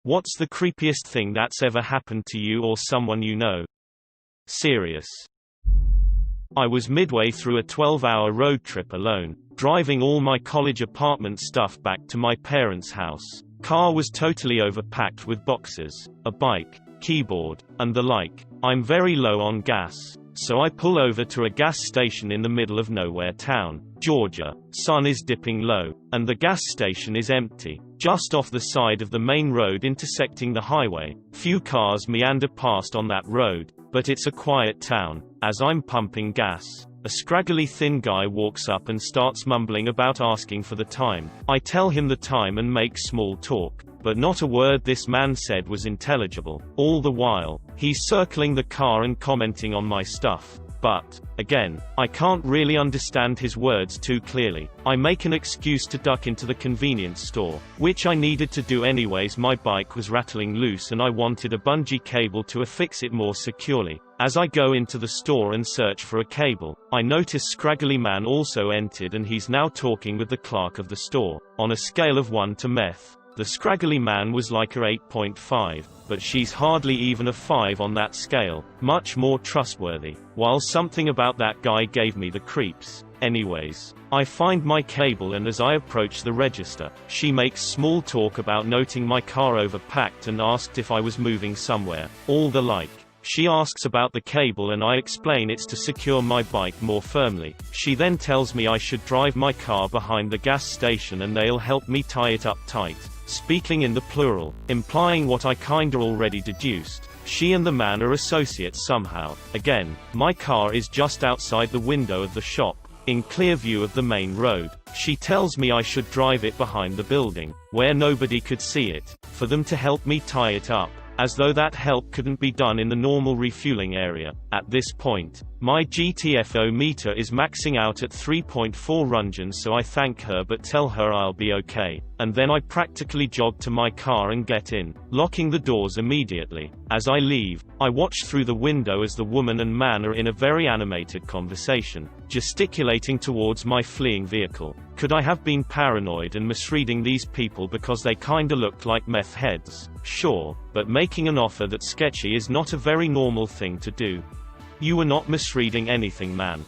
What's the creepiest thing that's ever happened to you or someone you know? Serious. I was midway through a 12-hour road trip alone, driving all my college apartment stuff back to my parents' house. Car was totally overpacked with boxes, a bike, keyboard, and the like. I'm very low on gas, so I pull over to a gas station in the middle of nowhere town, Georgia. Sun is dipping low, and the gas station is empty. Just off the side of the main road intersecting the highway, few cars meander past on that road, but it's a quiet town. As I'm pumping gas, a scraggly thin guy walks up and starts mumbling about asking for the time. I tell him the time and make small talk, but not a word this man said was intelligible. All the while, he's circling the car and commenting on my stuff. But, again, I can't really understand his words too clearly. I make an excuse to duck into the convenience store, which I needed to do anyways. My bike was rattling loose and I wanted a bungee cable to affix it more securely. As I go into the store and search for a cable, I notice scraggly man also entered and he's now talking with the clerk of the store. On a scale of 1 to meth, the scraggly man was like a 8.5, but she's hardly even a 5 on that scale, much more trustworthy. While something about that guy gave me the creeps. Anyways, I find my cable and as I approach the register, she makes small talk about noting my car overpacked and asked if I was moving somewhere, all the like. She asks about the cable and I explain it's to secure my bike more firmly. She then tells me I should drive my car behind the gas station and they'll help me tie it up tight, speaking in the plural, implying what I kinda already deduced. She and the man are associates somehow. Again, my car is just outside the window of the shop, in clear view of the main road. She tells me I should drive it behind the building, where nobody could see it, for them to help me tie it up, as though that help couldn't be done in the normal refueling area. At this point, my GTFO meter is maxing out at 3.4 rungens, so I thank her but tell her I'll be okay, and then I practically jog to my car and get in, locking the doors immediately. As I leave, I watch through the window as the woman and man are in a very animated conversation, gesticulating towards my fleeing vehicle. Could I have been paranoid and misreading these people because they kinda looked like meth heads? Sure, but making an offer that's sketchy is not a very normal thing to do. You were not misreading anything, man.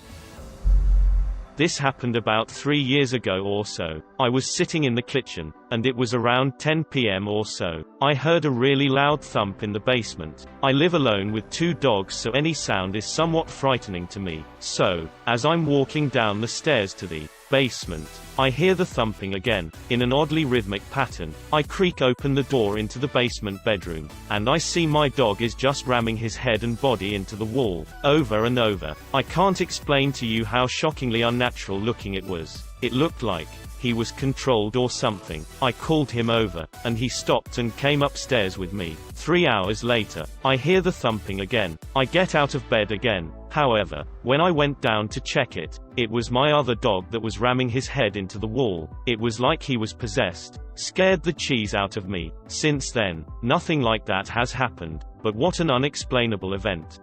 This happened about 3 years ago or so. I was sitting in the kitchen, and it was around 10 p.m. or so. I heard a really loud thump in the basement. I live alone with 2 dogs, so any sound is somewhat frightening to me. So, as I'm walking down the stairs to the basement, I hear the thumping again, in an oddly rhythmic pattern. I creak open the door into the basement bedroom, and I see my dog is just ramming his head and body into the wall, over and over. I can't explain to you how shockingly unnatural looking it was. It looked like he was controlled or something. I called him over, and he stopped and came upstairs with me. 3 hours later, I hear the thumping again. I get out of bed again. However, when I went down to check it, it was my other dog that was ramming his head into the wall. It was like he was possessed. Scared the cheese out of me. Since then, nothing like that has happened, but what an unexplainable event.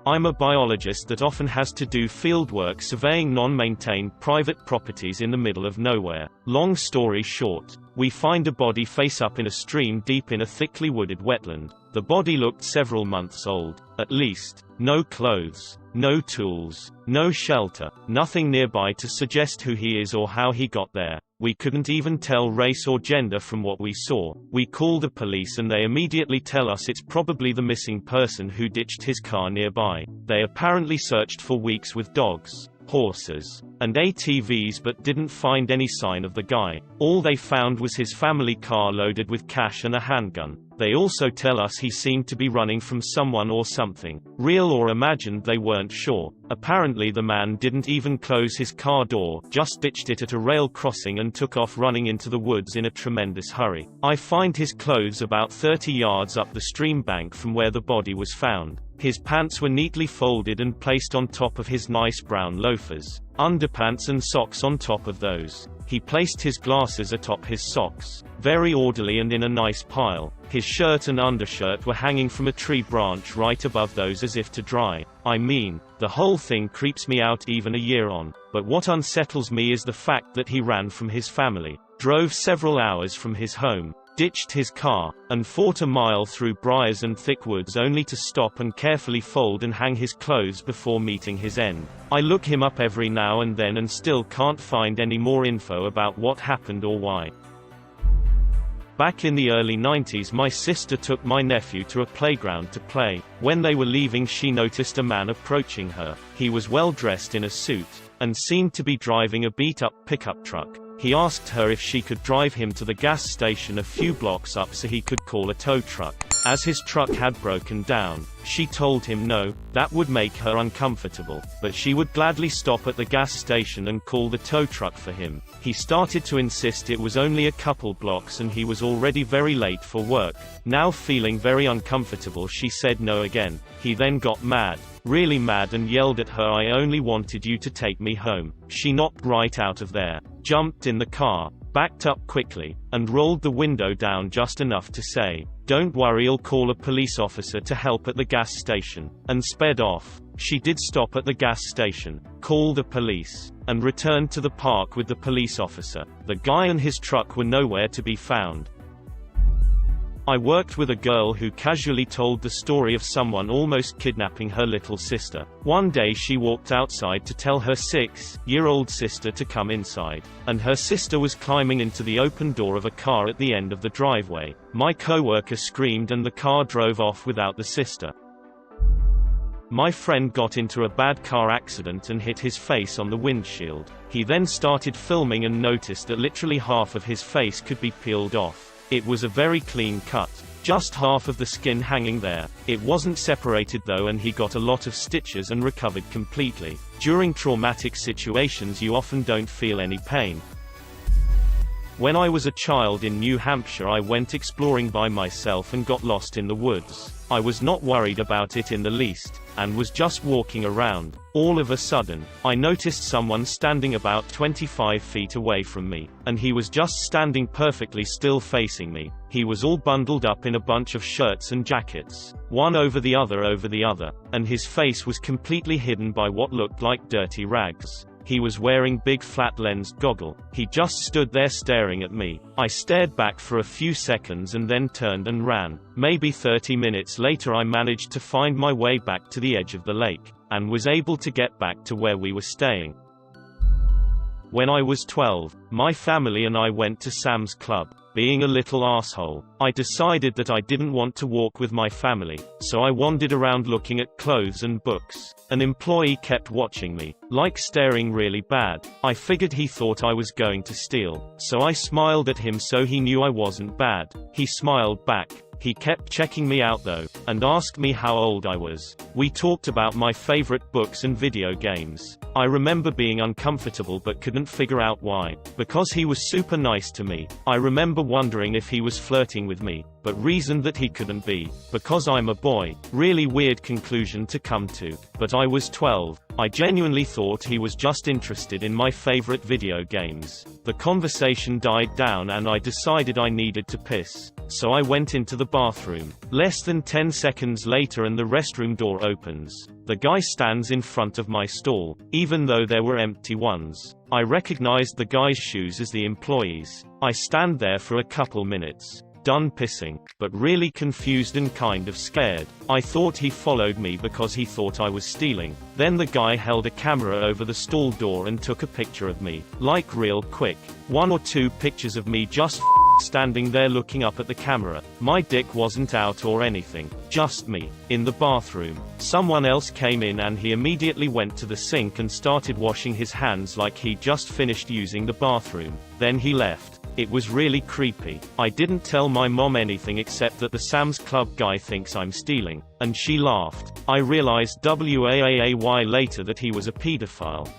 I'm a biologist that often has to do fieldwork surveying non-maintained private properties in the middle of nowhere. Long story short, we find a body face up in a stream deep in a thickly wooded wetland. The body looked several months old, at least. No clothes, no tools, no shelter, nothing nearby to suggest who he is or how he got there. We couldn't even tell race or gender from what we saw. We call the police and they immediately tell us it's probably the missing person who ditched his car nearby. They apparently searched for weeks with dogs, horses, and ATVs but didn't find any sign of the guy. All they found was his family car loaded with cash and a handgun. They also tell us he seemed to be running from someone or something. Real or imagined, they weren't sure. Apparently the man didn't even close his car door, just ditched it at a rail crossing and took off running into the woods in a tremendous hurry. I find his clothes about 30 yards up the stream bank from where the body was found. His pants were neatly folded and placed on top of his nice brown loafers. Underpants and socks on top of those. He placed his glasses atop his socks, very orderly and in a nice pile. His shirt and undershirt were hanging from a tree branch right above those as if to dry. I mean, the whole thing creeps me out even a year on. But what unsettles me is the fact that he ran from his family, drove several hours from his home, ditched his car, and fought a mile through briars and thick woods only to stop and carefully fold and hang his clothes before meeting his end. I look him up every now and then and still can't find any more info about what happened or why. Back in the early 90s, my sister took my nephew to a playground to play. When they were leaving, she noticed a man approaching her. He was well dressed in a suit, and seemed to be driving a beat-up pickup truck. He asked her if she could drive him to the gas station a few blocks up so he could call a tow truck. As his truck had broken down, she told him no, that would make her uncomfortable, but she would gladly stop at the gas station and call the tow truck for him. He started to insist it was only a couple blocks and he was already very late for work. Now feeling very uncomfortable, she said no again. He then got mad, really mad, and yelled at her, "I only wanted you to take me home." She knocked right out of there, jumped in the car, backed up quickly, and rolled the window down just enough to say, "Don't worry, I'll call a police officer to help at the gas station," and sped off. She did stop at the gas station, call the police, and returned to the park with the police officer. The guy and his truck were nowhere to be found. I worked with a girl who casually told the story of someone almost kidnapping her little sister. One day she walked outside to tell her 6-year-old sister to come inside, and her sister was climbing into the open door of a car at the end of the driveway. My coworker screamed and the car drove off without the sister. My friend got into a bad car accident and hit his face on the windshield. He then started filming and noticed that literally half of his face could be peeled off. It was a very clean cut, just half of the skin hanging there. It wasn't separated though, and he got a lot of stitches and recovered completely. During traumatic situations you often don't feel any pain. When I was a child in New Hampshire, I went exploring by myself and got lost in the woods. I was not worried about it in the least, and was just walking around. All of a sudden, I noticed someone standing about 25 feet away from me, and he was just standing perfectly still facing me. He was all bundled up in a bunch of shirts and jackets, one over the other, and his face was completely hidden by what looked like dirty rags. He was wearing big flat-lensed goggles. He just stood there staring at me. I stared back for a few seconds and then turned and ran. Maybe 30 minutes later I managed to find my way back to the edge of the lake, and was able to get back to where we were staying. When I was 12, my family and I went to Sam's Club. Being a little asshole, I decided that I didn't want to walk with my family, so I wandered around looking at clothes and books. An employee kept watching me, like staring really bad. I figured he thought I was going to steal, so I smiled at him so he knew I wasn't bad. He smiled back. He kept checking me out though, and asked me how old I was. We talked about my favorite books and video games. I remember being uncomfortable but couldn't figure out why. Because he was super nice to me. I remember wondering if he was flirting with me, but reasoned that he couldn't be, because I'm a boy. Really weird conclusion to come to. But I was 12. I genuinely thought he was just interested in my favorite video games. The conversation died down and I decided I needed to piss. So I went into the bathroom. Less than 10 seconds later and the restroom door opens. The guy stands in front of my stall, even though there were empty ones. I recognized the guy's shoes as the employee's. I stand there for a couple minutes, done pissing, but really confused and kind of scared. I thought he followed me because he thought I was stealing. Then the guy held a camera over the stall door and took a picture of me, like real quick. 1 or 2 pictures of me just standing there looking up at the camera. My dick wasn't out or anything, just me, in the bathroom. Someone else came in and he immediately went to the sink and started washing his hands like he just finished using the bathroom. Then he left. It was really creepy. I didn't tell my mom anything except that the Sam's Club guy thinks I'm stealing, and she laughed. I realized way later that he was a pedophile.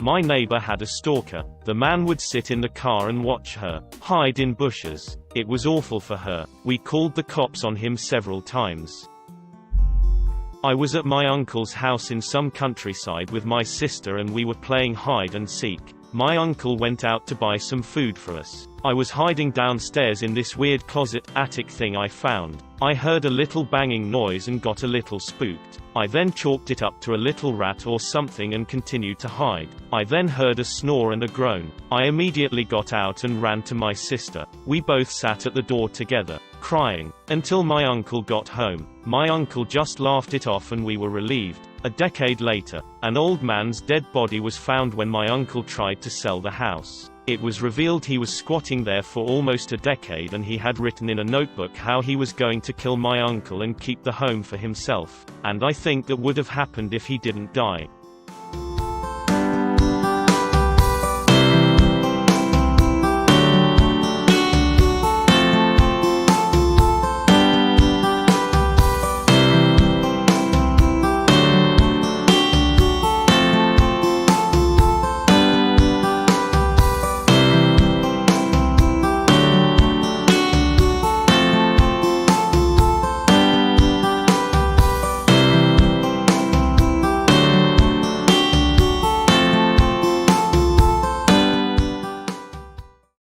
My neighbor had a stalker. The man would sit in the car and watch her, hide in bushes. It was awful for her. We called the cops on him several times. I was at my uncle's house in some countryside with my sister and we were playing hide and seek. My uncle went out to buy some food for us. I was hiding downstairs in this weird closet attic thing I found. I heard a little banging noise and got a little spooked. I then chalked it up to a little rat or something and continued to hide. I then heard a snore and a groan. I immediately got out and ran to my sister. We both sat at the door together, crying, until my uncle got home. My uncle just laughed it off and we were relieved. A decade later, an old man's dead body was found when my uncle tried to sell the house. It was revealed he was squatting there for almost a decade and he had written in a notebook how he was going to kill my uncle and keep the home for himself. And I think that would have happened if he didn't die.